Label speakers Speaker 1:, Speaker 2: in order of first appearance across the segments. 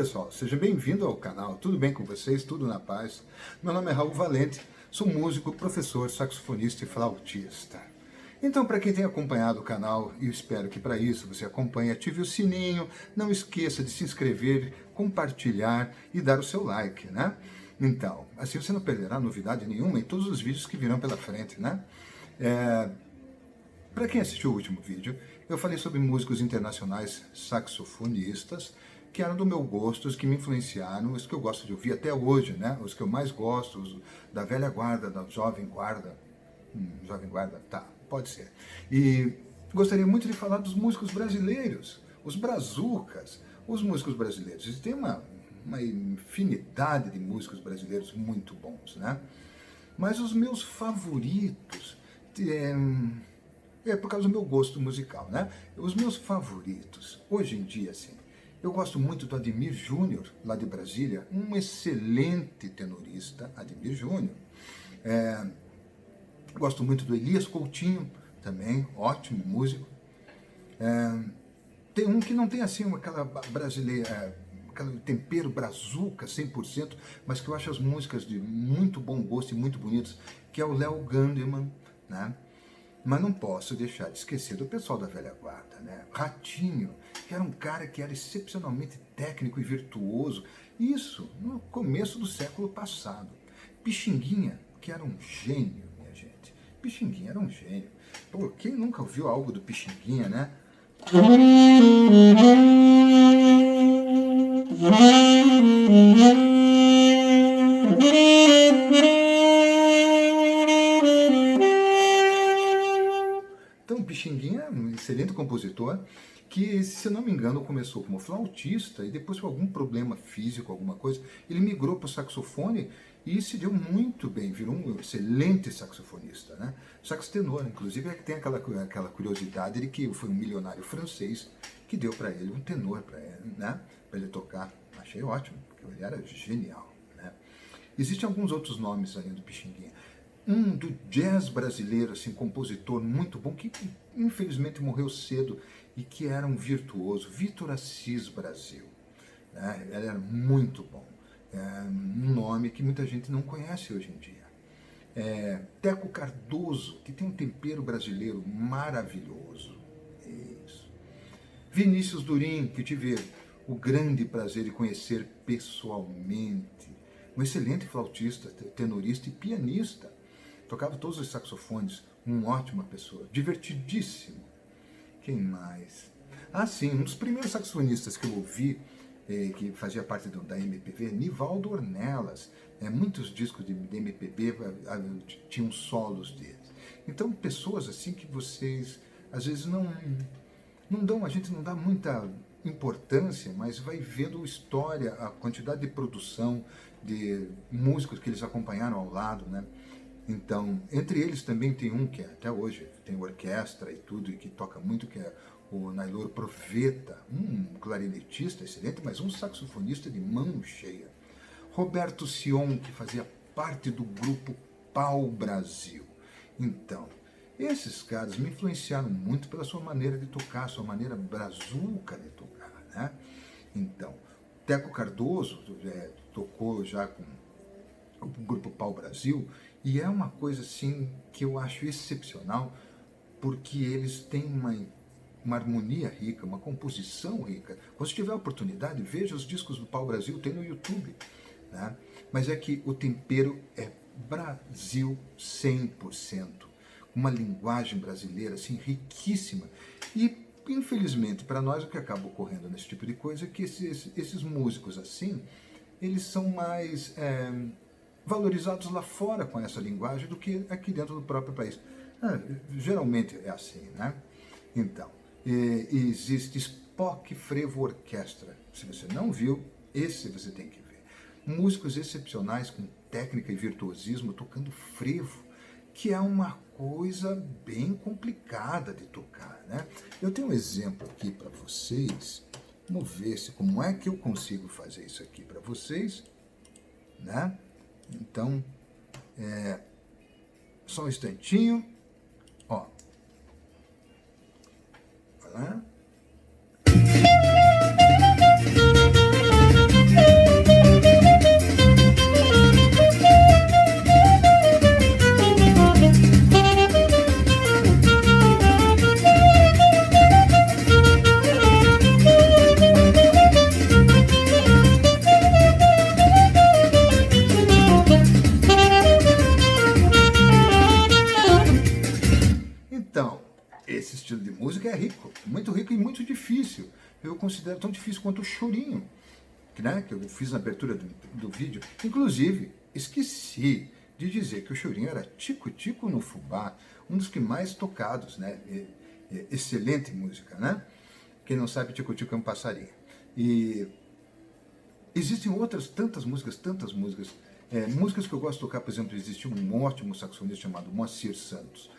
Speaker 1: pessoal, seja bem-vindo ao canal, tudo bem com vocês? Tudo na paz? Meu nome é Raul Valente, sou músico, professor, saxofonista e flautista. Então, para quem tem acompanhado o canal, e eu espero que para isso você acompanhe, ative o sininho, não esqueça de se inscrever, compartilhar e dar o seu like, né? Então, assim você não perderá novidade nenhuma em todos os vídeos que virão pela frente, né? Para quem assistiu o último vídeo, eu falei sobre músicos internacionais saxofonistas que eram do meu gosto, os que me influenciaram, os que eu gosto de ouvir até hoje, né? Os que eu mais gosto, os da velha guarda, da jovem guarda. Jovem guarda, tá, pode ser. E gostaria muito de falar dos músicos brasileiros, os brazucas, os músicos brasileiros. Existem uma infinidade de músicos brasileiros muito bons, né? Mas os meus favoritos, por causa do meu gosto musical, né? Os meus favoritos, hoje em dia, assim, eu gosto muito do Ademir Júnior, lá de Brasília, um excelente tenorista, Ademir Júnior. Gosto muito do Elias Coutinho, também, ótimo músico. Tem um que não tem assim aquela brasileira, aquele tempero brazuca 100%, mas que eu acho as músicas de muito bom gosto e muito bonitas, que é o Léo Gandeman, né? Mas não posso deixar de esquecer do pessoal da velha guarda, né? Ratinho, que era um cara que era excepcionalmente técnico e virtuoso, isso no começo do século passado. Pixinguinha, que era um gênio, minha gente. Pixinguinha era um gênio. Pô, quem nunca ouviu algo do Pixinguinha, né? Então, Pixinguinha é um excelente compositor que, se eu não me engano, começou como flautista e depois, por algum problema físico, alguma coisa, ele migrou para o saxofone e se deu muito bem, virou um excelente saxofonista, né? Sax tenor, inclusive, é que tem aquela curiosidade de que foi um milionário francês que deu para ele um tenor para ele, né? Para ele tocar. Achei ótimo, porque ele era genial, né? Existem alguns outros nomes além do Pixinguinha. Um do jazz brasileiro, assim, compositor muito bom, que infelizmente morreu cedo e que era um virtuoso, Vitor Assis Brasil. Né? Ele era muito bom. Um nome que muita gente não conhece hoje em dia. Teco Cardoso, que tem um tempero brasileiro maravilhoso. Isso. Vinícius Durim, que eu tive o grande prazer de conhecer pessoalmente. Um excelente flautista, tenorista e pianista. Tocava todos os saxofones, uma ótima pessoa, divertidíssimo. Quem mais? Ah, sim, um dos primeiros saxofonistas que eu ouvi, que fazia parte da MPB, Nivaldo Ornelas. Muitos discos de MPB tinham solos deles. Então, pessoas assim que vocês, às vezes, a gente não dá muita importância, mas vai vendo história, a quantidade de produção, de músicos que eles acompanharam ao lado, né? Então, entre eles também tem um que até hoje tem orquestra e tudo, e que toca muito, que é o Nailor Proveta, um clarinetista excelente, mas um saxofonista de mão cheia. Roberto Sion, que fazia parte do grupo Pau Brasil. Então, esses caras me influenciaram muito pela sua maneira de tocar, sua maneira brazuca de tocar, né? Então, Teco Cardoso tocou já com o grupo Pau Brasil, e é uma coisa assim que eu acho excepcional, porque eles têm uma harmonia rica, uma composição rica. Quando você tiver a oportunidade, veja os discos do Pau Brasil, tem no YouTube, né? Mas é que o tempero é Brasil 100%, uma linguagem brasileira assim riquíssima. E infelizmente para nós o que acaba ocorrendo nesse tipo de coisa é que esses músicos assim, eles são mais valorizados lá fora com essa linguagem do que aqui dentro do próprio país. Geralmente é assim, né? Então, existe Spock Frevo Orquestra. Se você não viu, esse você tem que ver. Músicos excepcionais com técnica e virtuosismo tocando frevo, que é uma coisa bem complicada de tocar, né? Eu tenho um exemplo aqui para vocês. Vamos ver como é que eu consigo fazer isso aqui para vocês, né? Então, só um instantinho. Ó. Olha lá. muito rico e muito difícil. Eu considero tão difícil quanto o chorinho, né, que eu fiz na abertura do vídeo. Inclusive, esqueci de dizer que o chorinho era Tico-Tico no Fubá, um dos que mais tocados, né? Excelente música, né? Quem não sabe, Tico-Tico é um passarinho. E existem outras tantas músicas, músicas que eu gosto de tocar. Por exemplo, existe um ótimo saxofonista chamado Moacir Santos,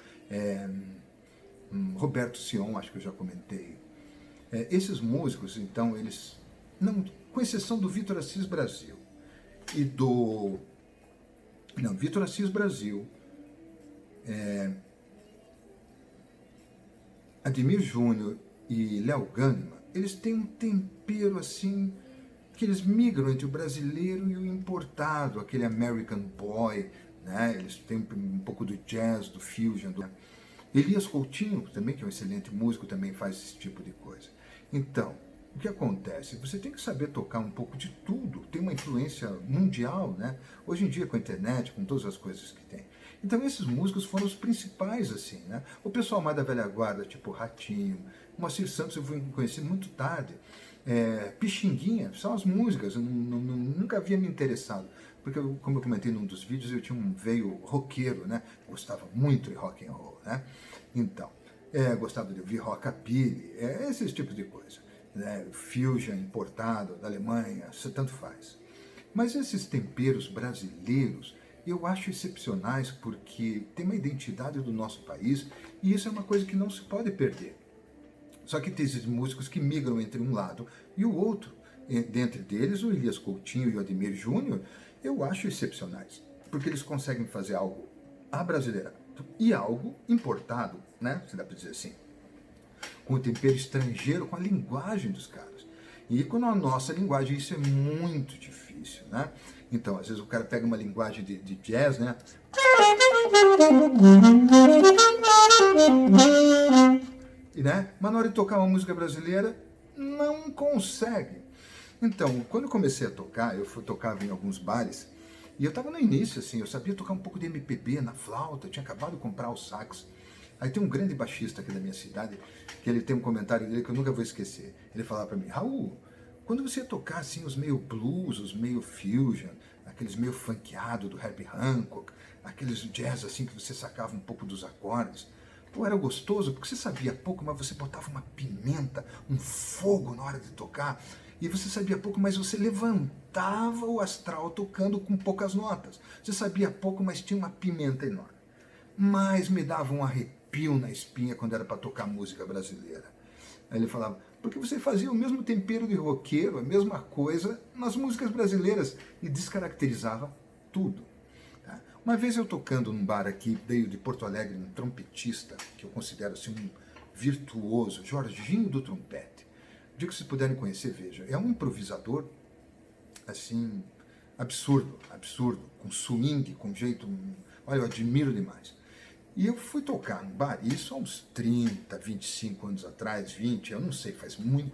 Speaker 1: Roberto Sion, acho que eu já comentei. Esses músicos, então, eles, não, com exceção do Vitor Assis Brasil e do... Não, Vitor Assis Brasil, Ademir Júnior e Léo Ganima, eles têm um tempero assim, que eles migram entre o brasileiro e o importado, aquele American Boy, né? Eles têm um pouco do jazz, do fusion. Elias Coutinho, também, que é um excelente músico, também faz esse tipo de coisa. Então, o que acontece? Você tem que saber tocar um pouco de tudo, tem uma influência mundial, né? Hoje em dia, com a internet, com todas as coisas que tem. Então, esses músicos foram os principais, assim, né? O pessoal mais da velha guarda, tipo Ratinho, Moacir Santos eu fui conhecer muito tarde, Pixinguinha, são as músicas, eu nunca havia me interessado, porque, como eu comentei num dos vídeos, eu tinha um veio roqueiro, né? Gostava muito de rock and roll, né? Então, gostava de ouvir rockabilly, esses tipos de coisa, né? Fusion importado da Alemanha, isso tanto faz. Mas esses temperos brasileiros eu acho excepcionais porque tem uma identidade do nosso país e isso é uma coisa que não se pode perder. Só que tem esses músicos que migram entre um lado e o outro. Dentre deles, o Elias Coutinho e o Ademir Júnior, eu acho excepcionais, porque eles conseguem fazer algo abrasileirado e algo importado, né? Se dá para dizer assim, com o tempero estrangeiro, com a linguagem dos caras. E com a nossa linguagem isso é muito difícil, né? Então, às vezes o cara pega uma linguagem de jazz, né? Né? Mas na hora de tocar uma música brasileira, não consegue. Então, quando eu comecei a tocar, tocava em alguns bares, e eu estava no início, assim, eu sabia tocar um pouco de MPB na flauta, eu tinha acabado de comprar o sax. Aí tem um grande baixista aqui da minha cidade, que ele tem um comentário dele que eu nunca vou esquecer. Ele falava para mim: Raul, quando você ia tocar assim os meio blues, os meio fusion, aqueles meio funkeado do Herbie Hancock, aqueles jazz assim que você sacava um pouco dos acordes, pô, era gostoso, porque você sabia pouco, mas você botava uma pimenta, um fogo na hora de tocar, e você sabia pouco, mas você levantava o astral tocando com poucas notas. Você sabia pouco, mas tinha uma pimenta enorme. Mas me dava um arrepio na espinha quando era para tocar música brasileira. Aí ele falava: porque você fazia o mesmo tempero de roqueiro, a mesma coisa nas músicas brasileiras, e descaracterizava tudo. Uma vez eu tocando num bar aqui, veio de Porto Alegre, um trompetista, que eu considero assim um virtuoso, Jorginho do Trompete. O dia que vocês puderem conhecer, veja. É um improvisador, assim, absurdo, com swing, com jeito... Olha, eu admiro demais. E eu fui tocar num bar, isso há uns 30, 25 anos atrás, 20, eu não sei, faz muito...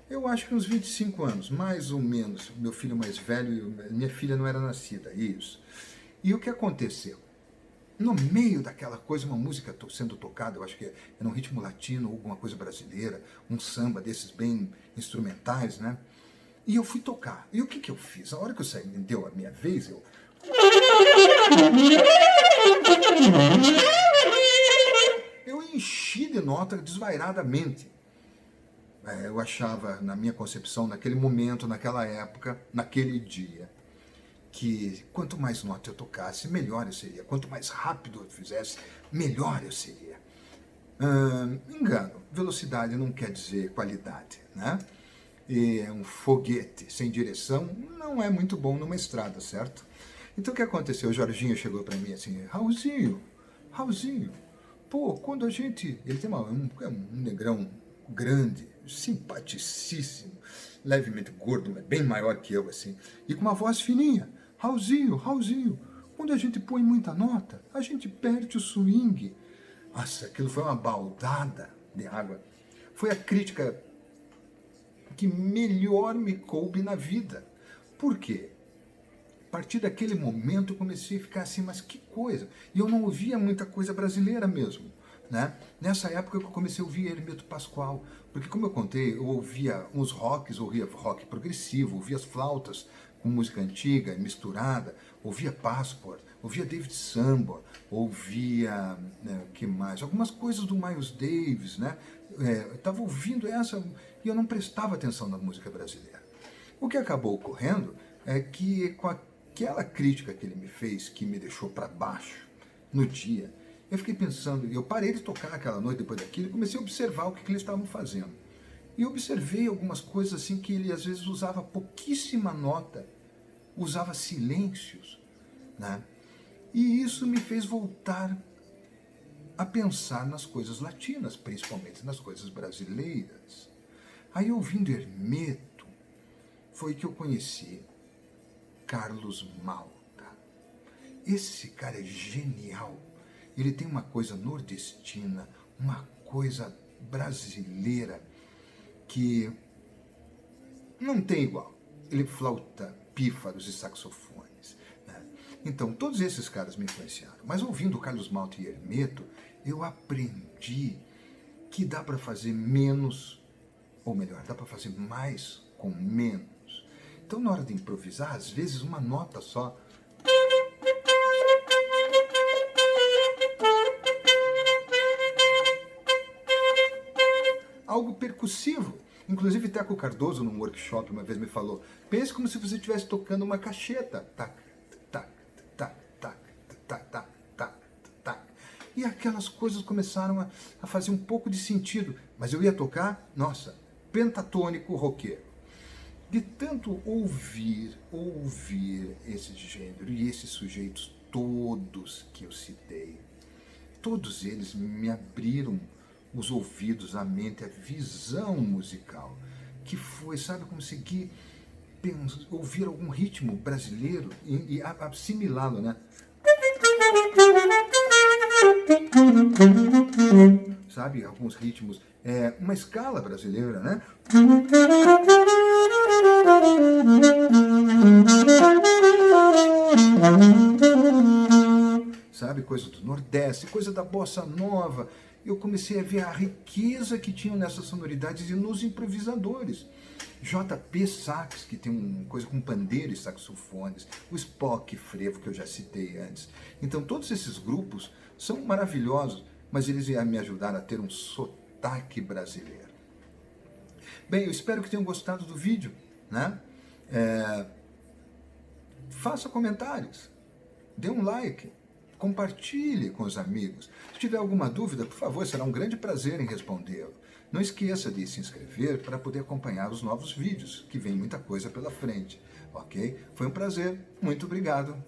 Speaker 1: Eu acho que uns 25 anos, mais ou menos. Meu filho mais velho, minha filha não era nascida, isso. E o que aconteceu? No meio daquela coisa, uma música sendo tocada, eu acho que era um ritmo latino, ou alguma coisa brasileira, um samba desses bem instrumentais, né? E eu fui tocar. E o que eu fiz? A hora que eu saí, deu a minha vez, eu enchi de nota desvairadamente. Eu achava, na minha concepção, naquele momento, naquela época, naquele dia, que quanto mais nota eu tocasse, melhor eu seria. Quanto mais rápido eu fizesse, melhor eu seria. Engano, velocidade não quer dizer qualidade, né? E um foguete sem direção não é muito bom numa estrada, certo? Então o que aconteceu? O Jorginho chegou para mim assim: Raulzinho, pô, quando a gente... Ele tem um negrão grande, simpaticíssimo, levemente gordo, mas bem maior que eu, assim, e com uma voz fininha. Raulzinho, quando a gente põe muita nota, a gente perde o swing. Nossa, aquilo foi uma baldada de água. Foi a crítica que melhor me coube na vida. Por quê? A partir daquele momento eu comecei a ficar assim, mas que coisa. E eu não ouvia muita coisa brasileira mesmo. né? Nessa época que eu comecei a ouvir Hermeto Pascoal, porque como eu contei, eu ouvia uns rocks, ouvia rock progressivo, ouvia as flautas com música antiga, misturada, ouvia Passport, ouvia David Sanborn, ouvia, que mais? Algumas coisas do Miles Davis, né? Eu estava ouvindo essa e eu não prestava atenção na música brasileira. O que acabou ocorrendo é que com aquela crítica que ele me fez, que me deixou para baixo no dia, eu fiquei pensando, eu parei de tocar aquela noite depois daquilo e comecei a observar o que eles estavam fazendo. E observei algumas coisas assim que ele às vezes usava pouquíssima nota, usava silêncios, né? E isso me fez voltar a pensar nas coisas latinas, principalmente nas coisas brasileiras. Aí ouvindo Hermeto, foi que eu conheci Carlos Malta. Esse cara é genial. Ele tem uma coisa nordestina, uma coisa brasileira que não tem igual. Ele flauta pífaros e saxofones, né? Então, todos esses caras me influenciaram. Mas ouvindo Carlos Malta e Hermeto, eu aprendi que dá para fazer menos, ou melhor, dá para fazer mais com menos. Então, na hora de improvisar, às vezes uma nota só algo percussivo. Inclusive, Teco Cardoso, num workshop, uma vez me falou, pense como se você estivesse tocando uma cacheta. Tac, tac, tac, tac, tac, tac, tac, tac. E aquelas coisas começaram a fazer um pouco de sentido. Mas eu ia tocar, nossa, pentatônico roqueiro. De tanto ouvir esse gênero e esses sujeitos todos que eu citei, todos eles me abriram os ouvidos, a mente, a visão musical, que foi, sabe, conseguir ouvir algum ritmo brasileiro e assimilá-lo, né? Sabe, alguns ritmos, uma escala brasileira, né? Sabe, coisa do Nordeste, coisa da Bossa Nova. Eu comecei a ver a riqueza que tinham nessas sonoridades e nos improvisadores. J.P. Sax, que tem uma coisa com pandeiro e saxofones, o Spock Frevo, que eu já citei antes. Então, todos esses grupos são maravilhosos, mas eles iam me ajudar a ter um sotaque brasileiro. Bem, eu espero que tenham gostado do vídeo, né? Faça comentários, dê um like, compartilhe com os amigos. Se tiver alguma dúvida, por favor, será um grande prazer em respondê-lo. Não esqueça de se inscrever para poder acompanhar os novos vídeos, que vem muita coisa pela frente, ok? Foi um prazer, muito obrigado.